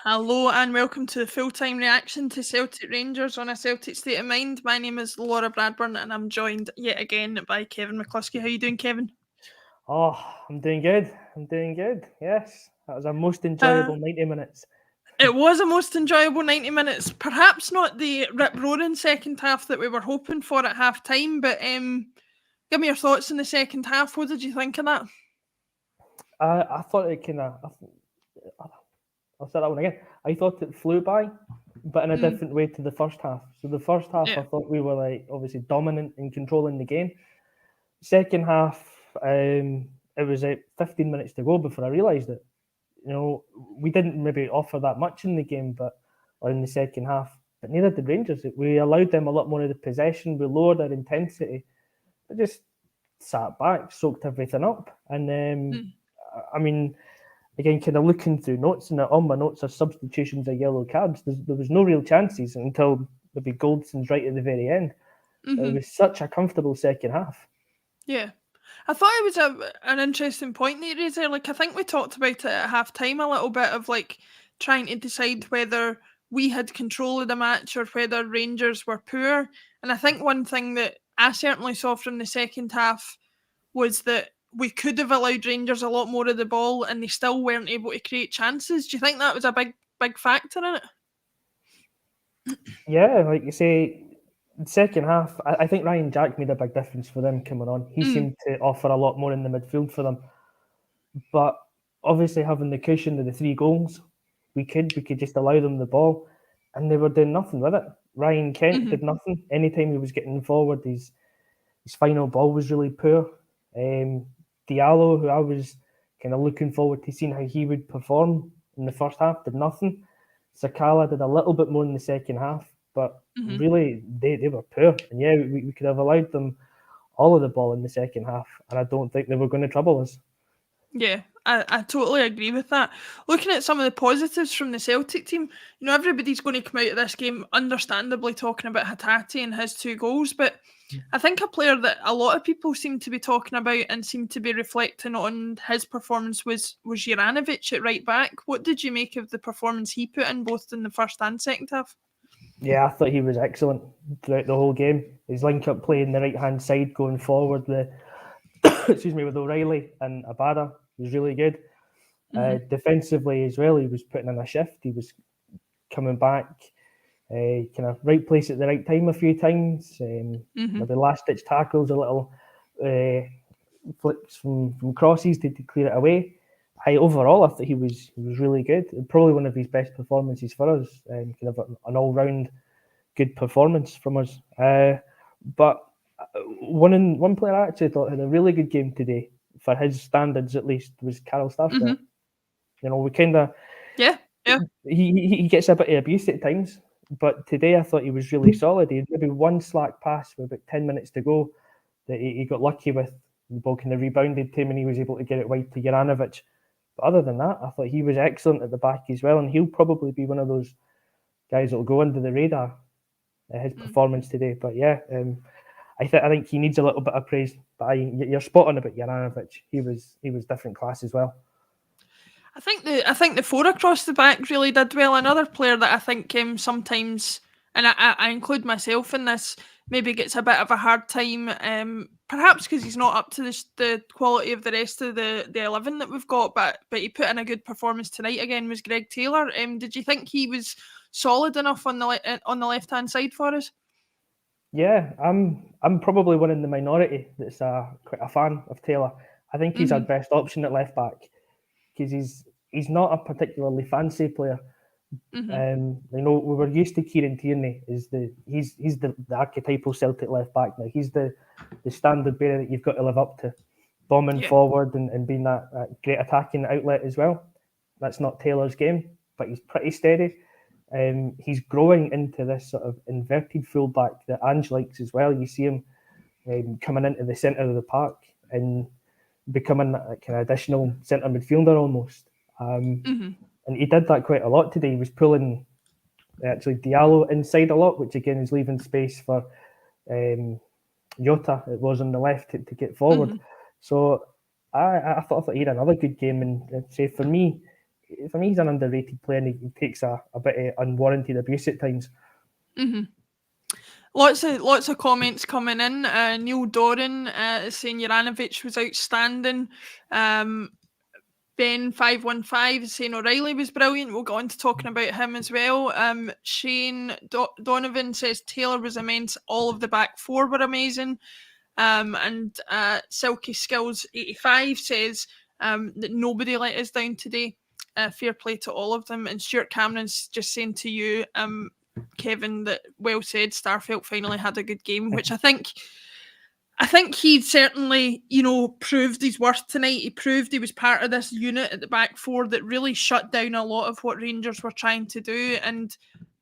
Hello and welcome to the full-time reaction to Celtic Rangers on A Celtic State of Mind. My name is Laura Bradburn and I'm joined yet again by Kevin McCluskey. How are you doing, Kevin? Oh, I'm doing good. Yes, that was our most Uh, enjoyable 90 minutes. It was a most enjoyable 90 minutes. Perhaps not the rip-roaring second half that we were hoping for at half-time, but give me your thoughts in the second half. What did you think of that? I thought it kind of. I'll say that one again. I thought it flew by, but in a different way to the first half. So the first half, Yeah. I thought we were obviously dominant in controlling the game. Second half, it was 15 minutes to go before I realised it. We didn't maybe offer that much in the game, or in the second half, but neither did Rangers. We allowed them a lot more of the possession. We lowered our intensity. They just sat back, soaked everything up, and I mean, again, kind of looking through notes, and all my notes are substitutions or yellow cards. There was no real chances until maybe Goldson's right at the very end. It was such a comfortable second half. Yeah. I thought it was an interesting point that you raised there. Like, I think we talked about it at half-time a little bit of, like, trying to decide whether we had control of the match or whether Rangers were poor. And I think one thing that I certainly saw from the second half was that we could have allowed Rangers a lot more of the ball and they still weren't able to create chances. Do you think that was a big factor in it? Yeah, like you say, second half, I think Ryan Jack made a big difference for them coming on. He seemed to offer a lot more in the midfield for them. But obviously having the cushion of the 3 goals, we could just allow them the ball, and they were doing nothing with it. Ryan Kent did nothing. Anytime he was getting forward, his final ball was really poor. Diallo, who I was kind of looking forward to seeing how he would perform in the first half, did nothing. Sakala did a little bit more in the second half, but really they were poor. And yeah, we could have allowed them all of the ball in the second half, and I don't think they were going to trouble us. Yeah, I totally agree with that. Looking at some of the positives from the Celtic team, everybody's going to come out of this game understandably talking about Hatate and his 2 goals, but I think a player that a lot of people seem to be talking about and seem to be reflecting on his performance was Juranovic at right back. What did you make of the performance he put in both in the first and second half? Yeah, I thought he was excellent throughout the whole game. His link-up play in the right-hand side going forward with with O'Reilly and Abada was really good. Defensively as well, he was putting in a shift. He was coming back, kind of right place at the right time a few times. With the last-ditch tackles, a little flicks from crosses to clear it away. Overall, I thought he was really good. Probably one of his best performances for us. Kind of an all-round good performance from us. But one player I actually thought had a really good game today, for his standards at least, was Carl Starfelt. We kind of he gets a bit of abuse at times, but today I thought he was really solid. He had maybe one slack pass with about 10 minutes to go that he got lucky with. The ball kind of rebounded to him and he was able to get it wide to Juranovic. But other than that, I thought he was excellent at the back as well, and he'll probably be one of those guys that will go under the radar. His performance today, but yeah, I think he needs a little bit of praise. But you're spot on about Juranovic. He was different class as well. I think the 4 across the back really did well. Another player that I think sometimes, and I include myself in this, maybe gets a bit of a hard time, perhaps because he's not up to the quality of the rest of the 11 that we've got, but he put in a good performance tonight again, was Greg Taylor. Did you think he was solid enough on the left-hand side for us? Yeah, I'm probably one in the minority that's quite a fan of Taylor. I think he's our best option at left back, because he's not a particularly fancy player. We were used to Kieran Tierney he's the archetypal Celtic left back now. He's the standard bearer that you've got to live up to, bombing forward and being that great attacking outlet as well. That's not Taylor's game, but he's pretty steady. He's growing into this sort of inverted fullback that Ange likes as well. You see him coming into the centre of the park and becoming a kind of additional centre midfielder almost. And he did that quite a lot today. He was pulling actually Diallo inside a lot, which again is leaving space for Jota. It was on the left to get forward. So I thought he had another good game, and say for me, for me, he's an underrated player, and he takes a bit of unwarranted abuse at times. Mm-hmm. Lots of comments coming in. Neil Doran is saying Juranovic was outstanding. Ben515 is saying O'Reilly was brilliant. We'll go on to talking about him as well. Shane Donovan says Taylor was immense. All of the back four were amazing. And Silky Skills 85 says that nobody let us down today. Fair play to all of them. And Stuart Cameron's just saying to you, Kevin, that well said, Starfelt finally had a good game, which I think he certainly, proved his worth tonight. He proved he was part of this unit at the back four that really shut down a lot of what Rangers were trying to do.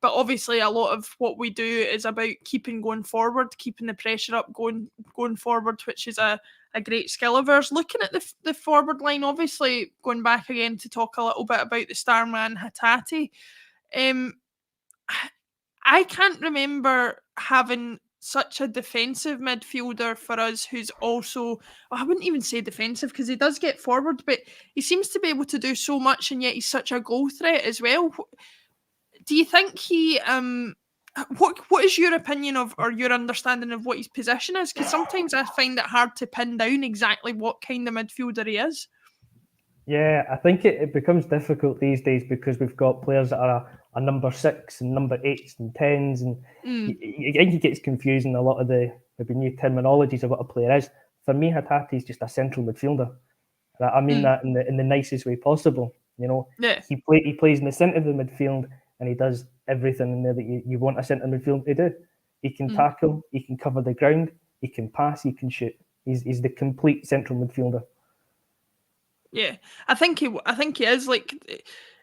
But obviously a lot of what we do is about keeping going forward, keeping the pressure up, going forward, which is a great skill of ours. Looking at the forward line, obviously going back again to talk a little bit about the star man Hatate. I can't remember having such a defensive midfielder for us who's also, I wouldn't even say defensive because he does get forward, but he seems to be able to do so much, and yet he's such a goal threat as well. Do you think he, what is your opinion of, or your understanding of what his position is? Because sometimes I find it hard to pin down exactly what kind of midfielder he is. Yeah, I think it becomes difficult these days because we've got players that are a number 6 and number 8s and 10s, and I think it gets confusing, a lot of the maybe new terminologies of what a player is. For me, Hatate is just a central midfielder. I mean that in the nicest way possible. He plays in the centre of the midfield, and he does everything in there that you want a centre midfielder to do. He can tackle, he can cover the ground, he can pass, he can shoot. He's the complete central midfielder. Yeah, I think he is, like,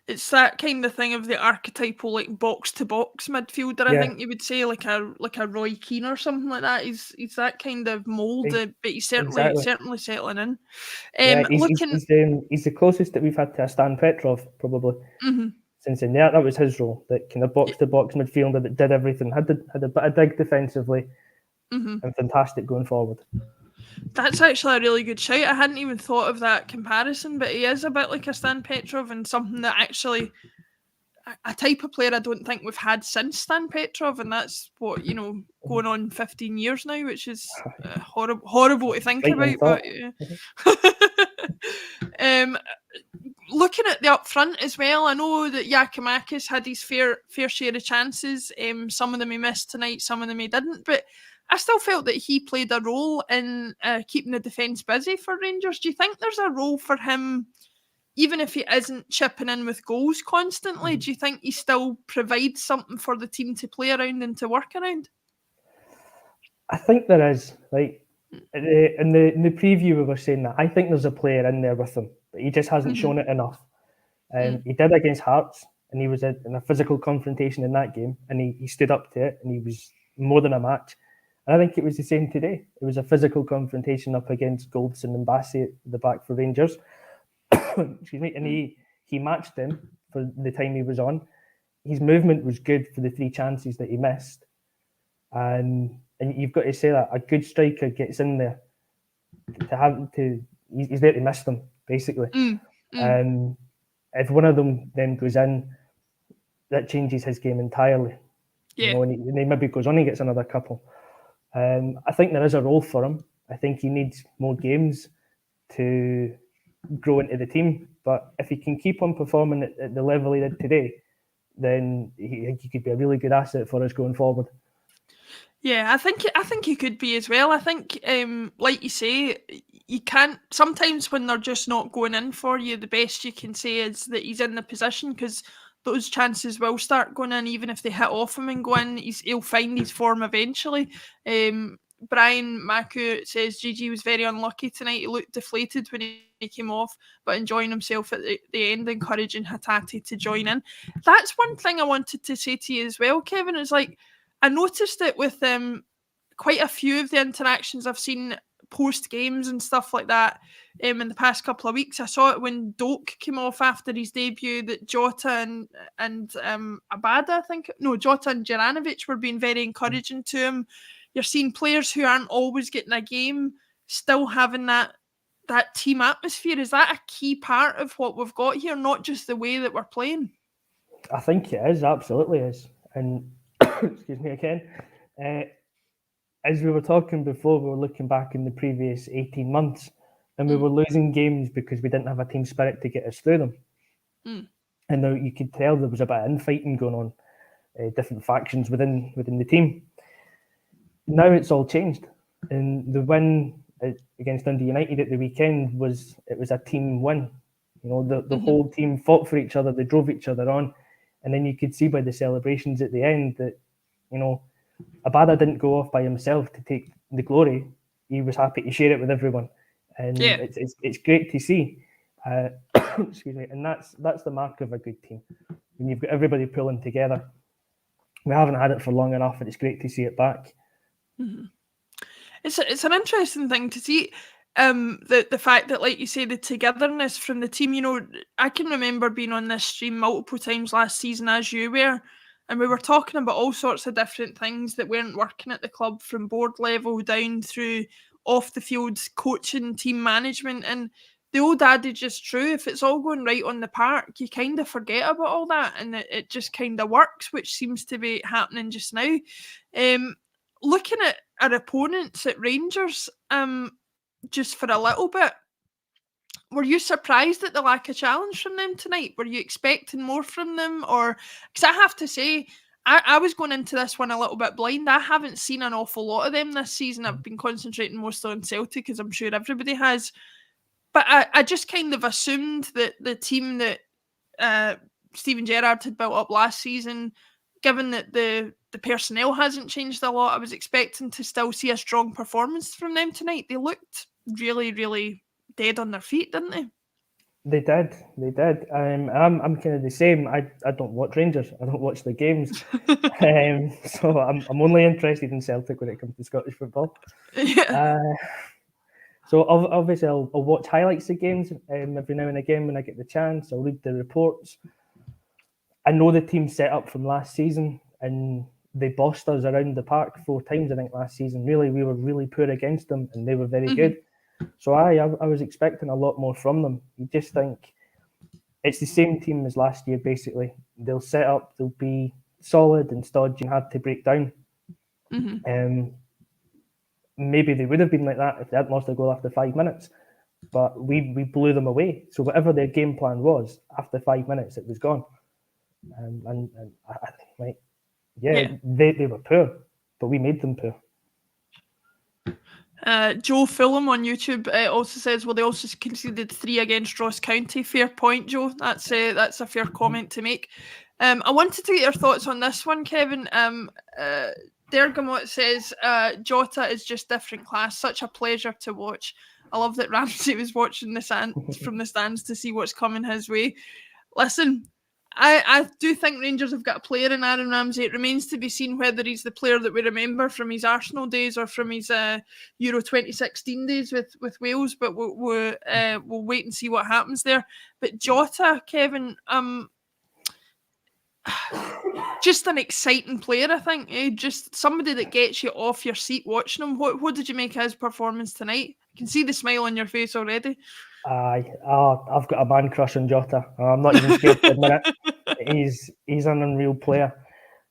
it's that kind of thing of the archetypal, like, box to box midfielder. I think you would say like a Roy Keane or something like that. He's that kind of mould, but he's certainly settling in. He's the closest that we've had to a Stan Petrov probably since then. Yeah, that was his role, that kind of box to box midfielder that did everything, had a bit of dig defensively, and fantastic going forward. That's actually a really good shout. I hadn't even thought of that comparison, but he is a bit like a Stan Petrov, and something that actually, a type of player I don't think we've had since Stan Petrov, and that's what, going on 15 years now, which is horrible to think about. But looking at the up front as well, I know that Giakoumakis had his fair share of chances. Some of them he missed tonight, some of them he didn't, but I still felt that he played a role in keeping the defence busy for Rangers. Do you think there's a role for him, even if he isn't chipping in with goals constantly? Do you think he still provides something for the team to play around and to work around? I think there is. Like, in the preview we were saying that I think there's a player in there with him, but he just hasn't shown it enough. He did against Hearts, and he was in a physical confrontation in that game, and he stood up to it, and he was more than a match. And I think it was the same today. It was a physical confrontation up against Goldson and Bassey at the back for Rangers. Excuse me. And he matched him for the time he was on. His movement was good for the 3 chances that he missed. And you've got to say that a good striker gets in there he's there to miss them, basically. If one of them then goes in, that changes his game entirely. Yeah. And he maybe goes on and gets another couple. I think there is a role for him. I think he needs more games to grow into the team. But if he can keep on performing at the level he did today, then he could be a really good asset for us going forward. Yeah, I think he could be as well. I think, like you say, you can't. Sometimes when they're just not going in for you, the best you can say is that he's in the position, because those chances will start going in, even if they hit off him and go in. He'll find his form eventually. Brian Maku says GG was very unlucky tonight. He looked deflated when he came off, but enjoying himself at the end, encouraging Hatate to join in. That's one thing I wanted to say to you as well, Kevin. Is like, I noticed it with quite a few of the interactions I've seen post games and stuff like that in the past couple of weeks. I saw it when Doak came off after his debut, that Jota and Abada, Jota and Juranovic were being very encouraging to him. You're seeing players who aren't always getting a game still having that that team atmosphere, is that a key part of what we've got here, not just the way that we're playing? I think it is, absolutely is. And excuse me again, as we were talking before, we were looking back in the previous 18 months and we were losing games because we didn't have a team spirit to get us through them. And now you could tell there was a bit of infighting going on, different factions within the team. Now it's all changed. And the win against Dundee United at the weekend was a team win. You know, the whole team fought for each other, they drove each other on. And then you could see by the celebrations at the end that, you know, Abada didn't go off by himself to take the glory. He was happy to share it with everyone. And it's great to see. Excuse me. And that's the mark of a good team. When you've got everybody pulling together. We haven't had it for long enough, and it's great to see it back. It's an interesting thing to see. The fact that, like you say, the togetherness from the team. You know, I can remember being on this stream multiple times last season, as you were, and we were talking about all sorts of different things that weren't working at the club, from board level down through off the field coaching, team management, and the old adage is true: if it's all going right on the park, you kind of forget about all that, and it just kind of works, which seems to be happening just now. Looking at our opponents at Rangers, just for a little bit, were you surprised at the lack of challenge from them tonight? Were you expecting more from them? Or, because I have to say, I was going into this one a little bit blind. I haven't seen an awful lot of them this season. I've been concentrating mostly on Celtic, as I'm sure everybody has. But I just kind of assumed that the team that Steven Gerrard had built up last season, given that the personnel hasn't changed a lot, I was expecting to still see a strong performance from them tonight. They looked really, really dead on their feet, didn't they? They did. I'm kind of the same. I don't watch Rangers. I don't watch the games. So I'm only interested in Celtic when it comes to Scottish football. Yeah. So obviously I'll watch highlights of games every now and again when I get the chance. I'll read the reports. I know the team set up from last season, and they bossed us around the park 4 times, I think, last season. Really, we were really poor against them, and they were very good. So I was expecting a lot more from them. You just think it's the same team as last year, basically. They'll set up, they'll be solid and stodgy and hard to break down. Maybe they would have been like that if they hadn't lost a goal after 5 minutes. But we blew them away. So whatever their game plan was, after 5 minutes, it was gone. And I think, they were poor, but we made them poor. Joe Fulham on YouTube also says, well, they also conceded 3 against Ross County. Fair point, Joe. That's a fair comment to make. I wanted to get your thoughts on this one, Kevin. Dergamot says, Jota is just different class. Such a pleasure to watch. I love that Ramsey was watching from the stands to see what's coming his way. Listen, I do think Rangers have got a player in Aaron Ramsey. It remains to be seen whether he's the player that we remember from his Arsenal days or from his Euro 2016 days with Wales, but we'll wait and see what happens there. But Jota, Kevin, just an exciting player, I think. Just somebody that gets you off your seat watching him. What did you make of his performance tonight? I can see the smile on your face already. I've got a man crush on Jota. I'm not even scared to admit it. He's an unreal player,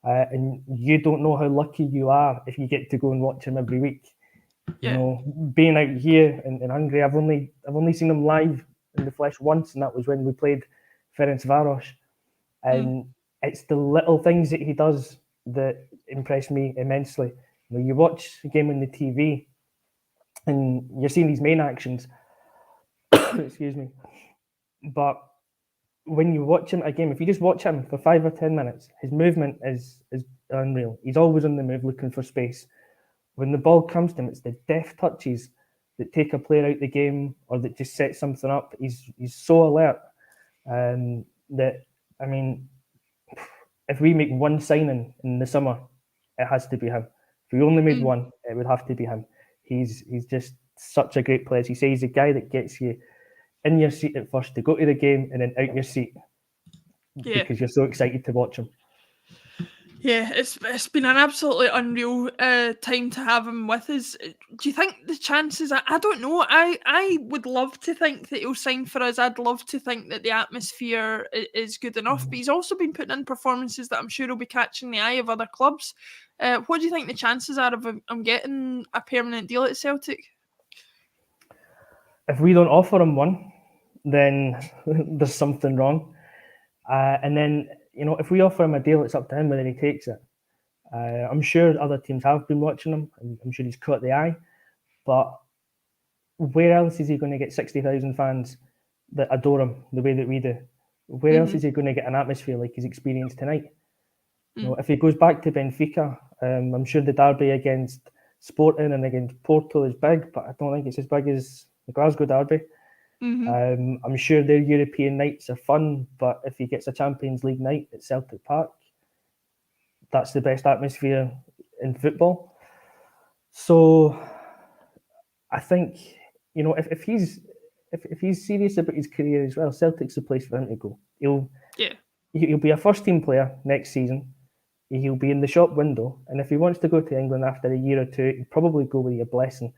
and you don't know how lucky you are if you get to go and watch him every week. Yeah. You know, being out here in Hungary, I've only seen him live in the flesh once, and that was when we played Ferencváros. And it's the little things that he does that impress me immensely. You know, you watch a game on the TV, and you're seeing these main actions. Excuse me. But when you watch him again, if you just watch him for 5 or 10 minutes, his movement is unreal. He's always on the move looking for space. When the ball comes to him, it's the deft touches that take a player out the game or that just set something up. He's so alert that, I mean, if we make one signing in the summer, it has to be him. If we only made one, it would have to be him. He's just such a great player. As you say, he's a guy that gets you in your seat at first to go to the game and then out your seat because you're so excited to watch him. Yeah, it's been an absolutely unreal time to have him with us. Do you think the chances? I don't know. I would love to think that he'll sign for us. I'd love to think that the atmosphere is good enough. But he's also been putting in performances that I'm sure will be catching the eye of other clubs. What do you think the chances are of him getting a permanent deal at Celtic? If we don't offer him one, then there's something wrong. And then, if we offer him a deal, it's up to him whether he takes it. I'm sure other teams have been watching him, and I'm sure he's caught the eye. But where else is he going to get 60,000 fans that adore him the way that we do? Where else is he going to get an atmosphere like he's experienced tonight? If he goes back to Benfica, I'm sure the derby against Sporting and against Porto is big, but I don't think it's as big as the Glasgow derby. I'm sure their European nights are fun, but if he gets a Champions League night at Celtic Park, that's the best atmosphere in football. So I think, if he's serious about his career as well, Celtic's the place for him to go. He'll be a first team player next season. He'll be in the shop window, and if he wants to go to England after a year or two, he'll probably go with your blessing,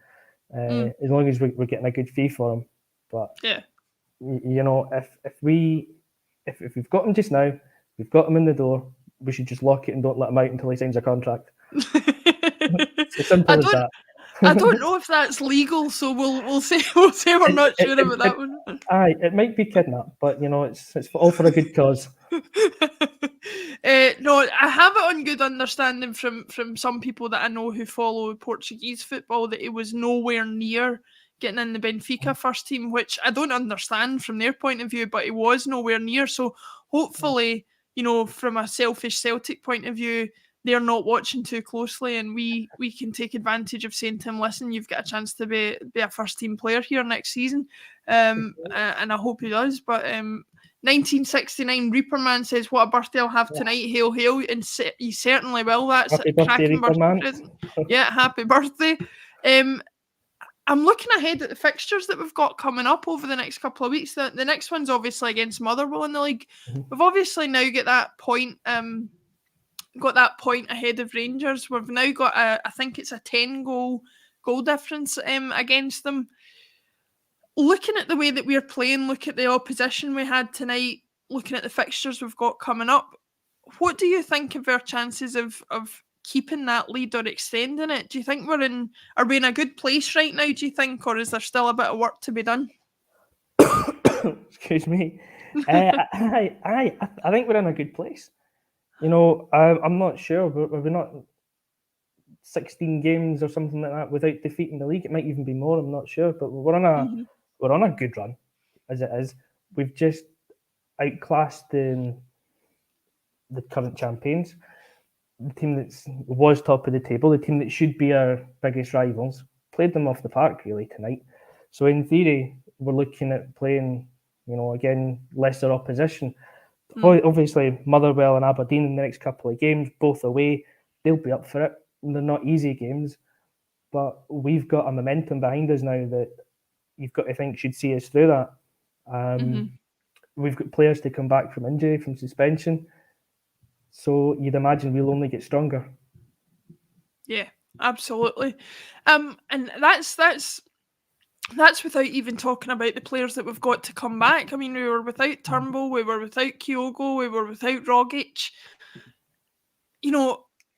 as long as we're getting a good fee for him. But if we've got him just now, we've got him in the door, we should just lock it and don't let him out until he signs a contract. It's as simple as that. I don't know if that's legal, so we'll say we're not sure about that one. Aye, it might be kidnap, but it's all for a good cause. No, I have it on good understanding from some people that I know who follow Portuguese football that he was nowhere near getting in the Benfica first team, which I don't understand from their point of view, but he was nowhere near. So hopefully, from a selfish Celtic point of view, they're not watching too closely, and we can take advantage of saying to him, listen, you've got a chance to be a first team player here next season, and I hope he does. But 1969 Reaperman says, what a birthday I'll have tonight, hail hail, and he certainly will. That's happy a cracking birthday present. Yeah, happy birthday. I'm looking ahead at the fixtures that we've got coming up over the next couple of weeks. The next one's obviously against Motherwell in the league. We've obviously now got that point ahead of Rangers. We've now got I think it's a 10 goal difference against them. Looking at the way that we're playing, look at the opposition we had tonight, looking at the fixtures we've got coming up, what do you think of our chances of keeping that lead or extending it? Do you think are we in a good place right now, do you think, or is there still a bit of work to be done? Excuse me. I think we're in a good place. I'm not sure. We're not 16 games or something like that without defeating the league. It might even be more. I'm not sure, but we're on a good run, as it is. We've just outclassed the current champions, the team that was top of the table, the team that should be our biggest rivals. Played them off the park really tonight. So in theory, we're looking at playing, again, lesser opposition. Obviously, Motherwell and Aberdeen in the next couple of games, both away, they'll be up for it. They're not easy games, but we've got a momentum behind us now that you've got to think should see us through that. We've got players to come back from injury, from suspension, so you'd imagine we'll only get stronger. Yeah, absolutely. And that's without even talking about the players that we've got to come back. I mean, we were without Turnbull, we were without Kyogo, we were without Rogic.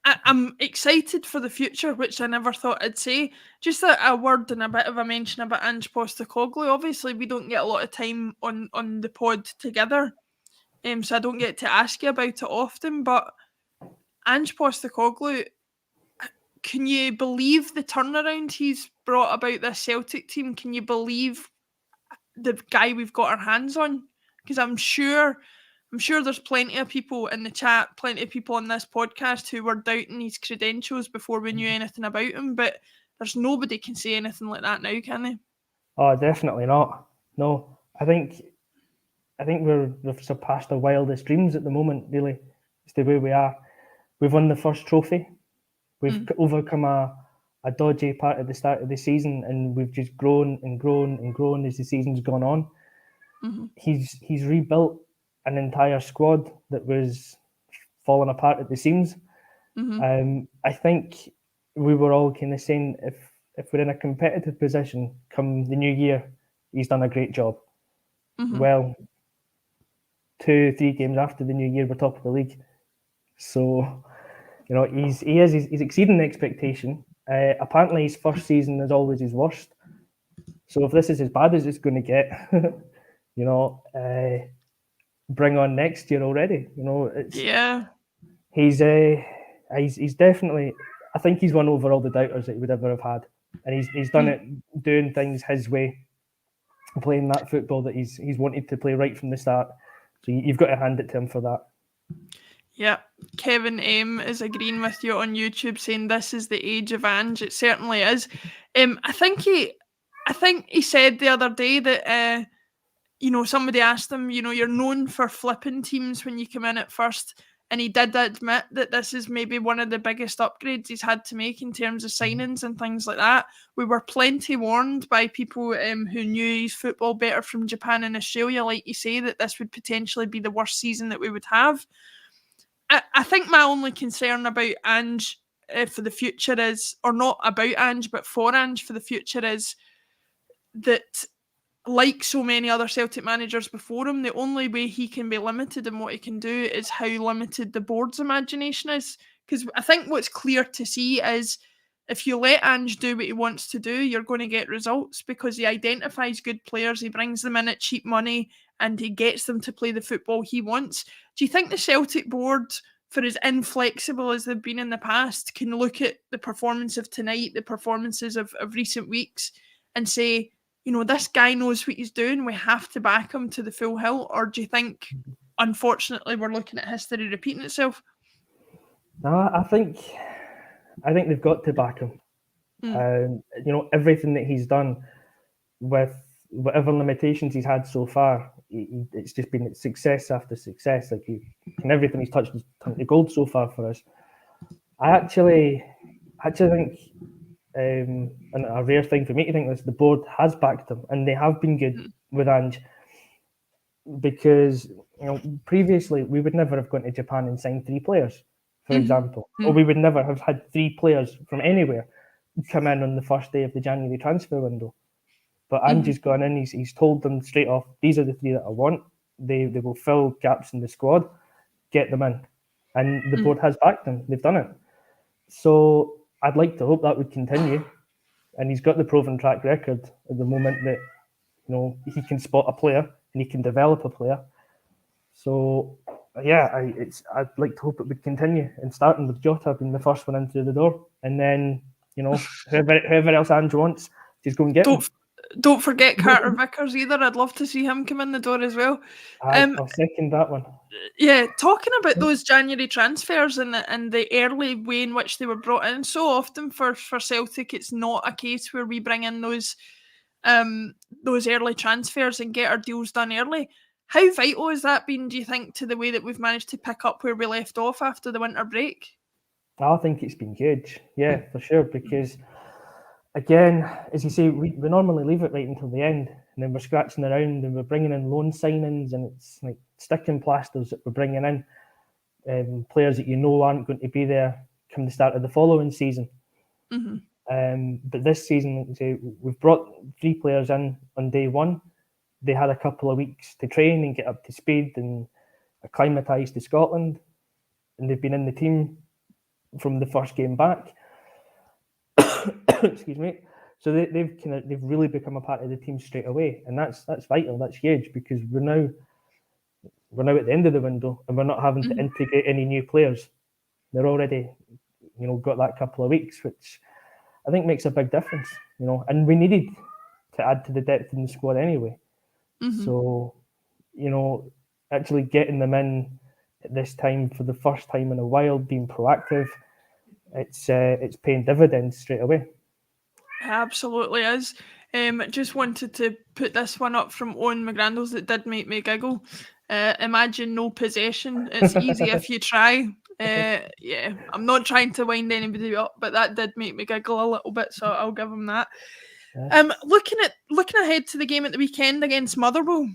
I'm excited for the future, which I never thought I'd say. Just a word and a bit of a mention about Ange Postecoglou. Obviously, we don't get a lot of time on the pod together, so I don't get to ask you about it often. But Ange Postecoglou, can you believe the turnaround he's brought about this Celtic team? Can you believe the guy we've got our hands on? Because I'm sure there's plenty of people in the chat, plenty of people on this podcast who were doubting his credentials before we knew anything about him, but there's nobody can say anything like that now, can they? Oh, definitely not. No, I think we've surpassed our wildest dreams at the moment, really. It's the way we are. We've won the first trophy. We've overcome a dodgy part at the start of the season, and we've just grown and grown and grown as the season's gone on. He's rebuilt an entire squad that was falling apart at the seams. I think we were all kind of saying if we're in a competitive position come the new year, he's done a great job. Well, 2-3 games after the new year, we're top of the league. So, he's exceeding the expectation. Apparently, his first season is always his worst. So if this is as bad as it's going to get, bring on next year already. He's definitely. I think he's won over all the doubters that he would ever have had, and he's done it doing things his way, playing that football that he's wanted to play right from the start. So you've got to hand it to him for that. Yeah, Kevin M is agreeing with you on YouTube, saying this is the age of Ange. It certainly is. I think he said the other day that somebody asked him, you're known for flipping teams when you come in at first, and he did admit that this is maybe one of the biggest upgrades he's had to make in terms of signings and things like that. We were plenty warned by people who knew his football better from Japan and Australia, like you say, that this would potentially be the worst season that we would have. I think my only concern about Ange for the future is, or not about Ange, but for Ange for the future is that, like so many other Celtic managers before him, the only way he can be limited in what he can do is how limited the board's imagination is. Because I think what's clear to see is if you let Ange do what he wants to do, you're going to get results because he identifies good players, he brings them in at cheap money, and he gets them to play the football he wants. Do you think the Celtic board, for as inflexible as they've been in the past, can look at the performance of tonight, the performances of recent weeks, and say, this guy knows what he's doing, we have to back him to the full hilt? Or do you think, unfortunately, we're looking at history repeating itself? No, I think they've got to back him. Everything that he's done with whatever limitations he's had so far, it's just been success after success. And everything he's touched has turned to gold so far for us. I actually think, and a rare thing for me to think this, the board has backed him, and they have been good with Ange, because previously we would never have gone to Japan and signed 3 players, for example, or we would never have had 3 players from anywhere come in on the first day of the January transfer window. But Ange's gone in, he's told them straight off, these are the 3 that I want. They will fill gaps in the squad, get them in. And the board has backed them. They've done it. So I'd like to hope that would continue. And he's got the proven track record at the moment that he can spot a player and he can develop a player. So yeah, I'd like to hope it would continue, and starting with Jota being the first one in through the door, and then whoever else Ange wants, just go and get him. Don't forget Carter Vickers either. I'd love to see him come in the door as well. I'll second that one. Yeah, talking about those January transfers and the early way in which they were brought in, so often for Celtic, it's not a case where we bring in those early transfers and get our deals done early. How vital has that been, do you think, to the way that we've managed to pick up where we left off after the winter break? I think it's been good, yeah, for sure, because again, as you say, we normally leave it right until the end, and then we're scratching around and we're bringing in loan signings, and it's like sticking plasters that we're bringing in, players that aren't going to be there come the start of the following season. But this season, we've brought 3 players in on day one. They had a couple of weeks to train and get up to speed and acclimatise to Scotland, and they've been in the team from the first game back. Excuse me. So they've really become a part of the team straight away, and that's vital. That's huge, because we're now at the end of the window, and we're not having to integrate any new players. They're already got that couple of weeks, which I think makes a big difference. And we needed to add to the depth in the squad anyway. So actually getting them in at this time for the first time in a while, being proactive, it's paying dividends straight away. Absolutely is. Just wanted to put this one up from Owen McGrandles that did make me giggle. Imagine no possession. It's easy if you try. Yeah, I'm not trying to wind anybody up, but that did make me giggle a little bit, so I'll give him that. Looking ahead to the game at the weekend against Motherwell,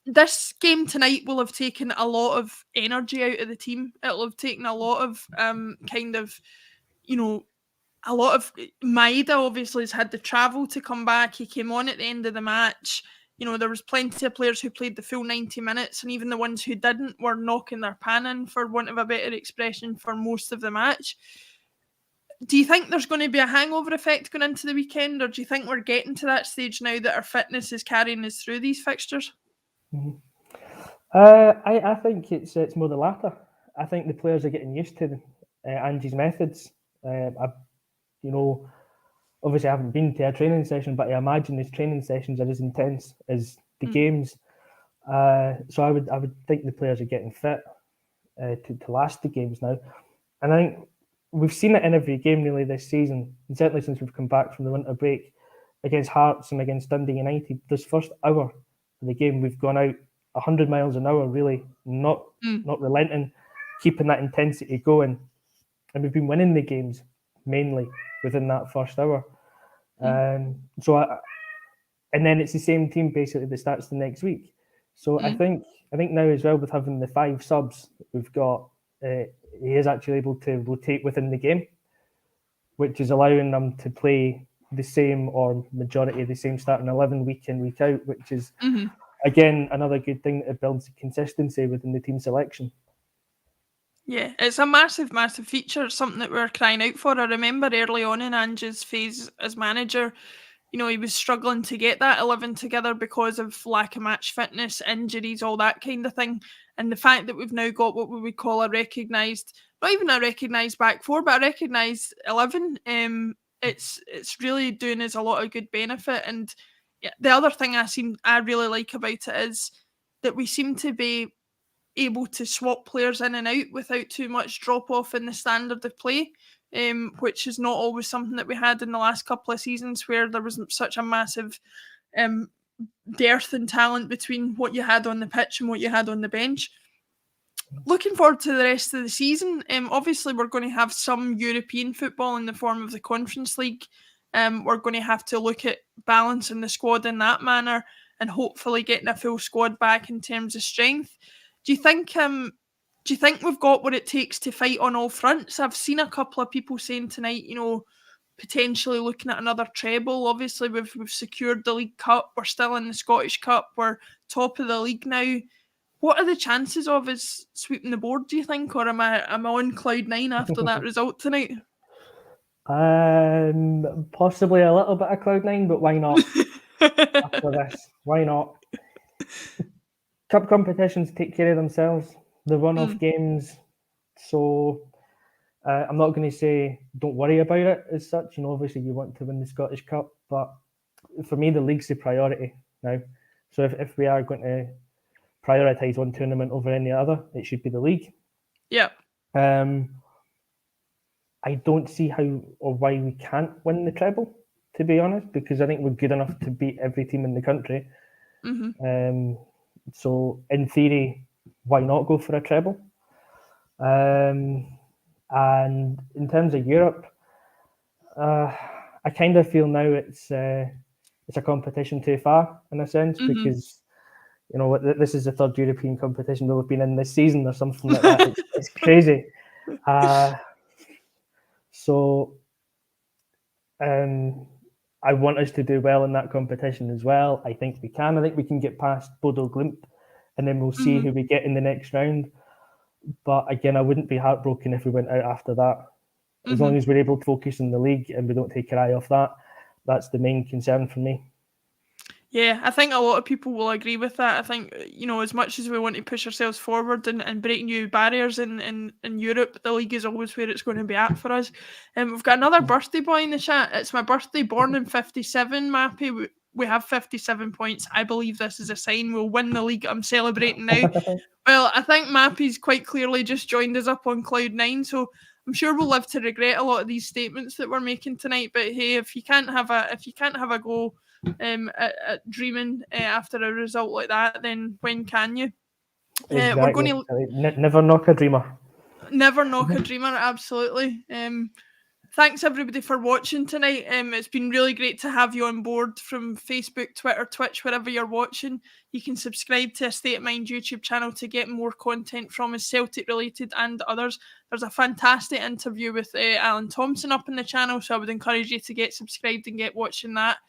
this game tonight will have taken a lot of energy out of the team. It'll have taken a lot of kind of, you know, a lot of Maeda obviously has had the travel to come back. He came on at the end of the match. You know, there was plenty of players who played the full 90 minutes, and even the ones who didn't were knocking their pan in, for want of a better expression, for most of the match. Do you think there's going to be a hangover effect going into the weekend, or do you think we're getting to that stage now that our fitness is carrying us through these fixtures? Mm-hmm. I think it's more the latter. I think the players are getting used to Ange's methods. Obviously I haven't been to a training session, but I imagine his training sessions are as intense as the games. So I would think the players are getting fit to last the games now. And I think we've seen it in every game really this season, and certainly since we've come back from the winter break, against Hearts and against Dundee United. This first hour of the game, we've gone out 100 miles an hour, really, not relenting, keeping that intensity going. And we've been winning the games mainly within that first hour. And then it's the same team basically that starts the next week. So I think now as well, with having the 5 subs we've got, he is actually able to rotate within the game, which is allowing them to play the same or majority of the same starting 11 week in, week out, which is again another good thing that builds consistency within the team selection. Yeah, it's a massive, massive feature. It's something that we're crying out for. I remember early on in Ange's phase as manager, you know, he was struggling to get that 11 together because of lack of match fitness, injuries, all that kind of thing. And the fact that we've now got what we would call a recognised, not even a recognised back four, but a recognised 11, it's really doing us a lot of good benefit. And yeah, the other thing I really like about it is that we seem to be able to swap players in and out without too much drop off in the standard of play, which is not always something that we had in the last couple of seasons, where there was such a massive dearth in talent between what you had on the pitch and what you had on the bench. Looking forward to the rest of the season. Obviously, we're going to have some European football in the form of the Conference League. We're going to have to look at balancing the squad in that manner and hopefully getting a full squad back in terms of strength. Do you think we've got what it takes to fight on all fronts? I've seen a couple of people saying tonight, you know, potentially looking at another treble. Obviously, we've secured the League Cup. We're still in the Scottish Cup. We're top of the league now. What are the chances of us sweeping the board, do you think? Or am I on cloud 9 after that result tonight? Possibly a little bit of cloud 9, but why not? After this, why not? Cup competitions take care of themselves. The run-off games. So I'm not going to say don't worry about it as such. You know, obviously you want to win the Scottish Cup, but for me the league's the priority now. So if we are going to prioritise one tournament over any other, it should be the league. Yeah. I don't see how or why we can't win the treble, to be honest, because I think we're good enough to beat every team in the country. So in theory, why not go for a treble? And in terms of Europe, I kind of feel now it's a competition too far in a sense, because you know this is the third European competition we've been in this season or something like that. It's crazy. So I want us to do well in that competition as well. I think we can. I think we can get past Bodo Glimt, and then we'll see who we get in the next round. But again, I wouldn't be heartbroken if we went out after that. As long as we're able to focus on the league and we don't take our eye off that, that's the main concern for me. Yeah, I think a lot of people will agree with that. I think, you know, as much as we want to push ourselves forward and break new barriers in Europe, the league is always where it's going to be at for us. We've got another birthday boy in the chat. It's my birthday, born in 57, Mappy. We have 57 points. I believe this is a sign we'll win the league. I'm celebrating now. Well, I think Mappy's quite clearly just joined us up on cloud 9, so I'm sure we'll live to regret a lot of these statements that we're making tonight. But hey, if you can't have a go at dreaming after a result like that, then when can you? Exactly. We're going to never knock a dreamer. Never knock a dreamer, absolutely. thanks everybody for watching tonight. It's been really great to have you on board from Facebook, Twitter, Twitch, wherever you're watching. You can subscribe to a State of Mind YouTube channel to get more content from us, Celtic related and others. There's a fantastic interview with Alan Thompson up on the channel, so I would encourage you to get subscribed and get watching that.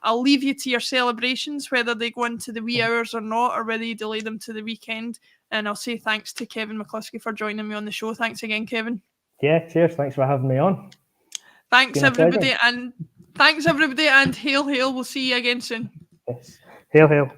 I'll leave you to your celebrations, whether they go into the wee hours or not, or whether you delay them to the weekend. And I'll say thanks to Kevin McCluskey for joining me on the show. Thanks again, Kevin. Yeah, cheers. Thanks for having me on. Thanks everybody, and hail, hail. We'll see you again soon. Yes. Hail, hail.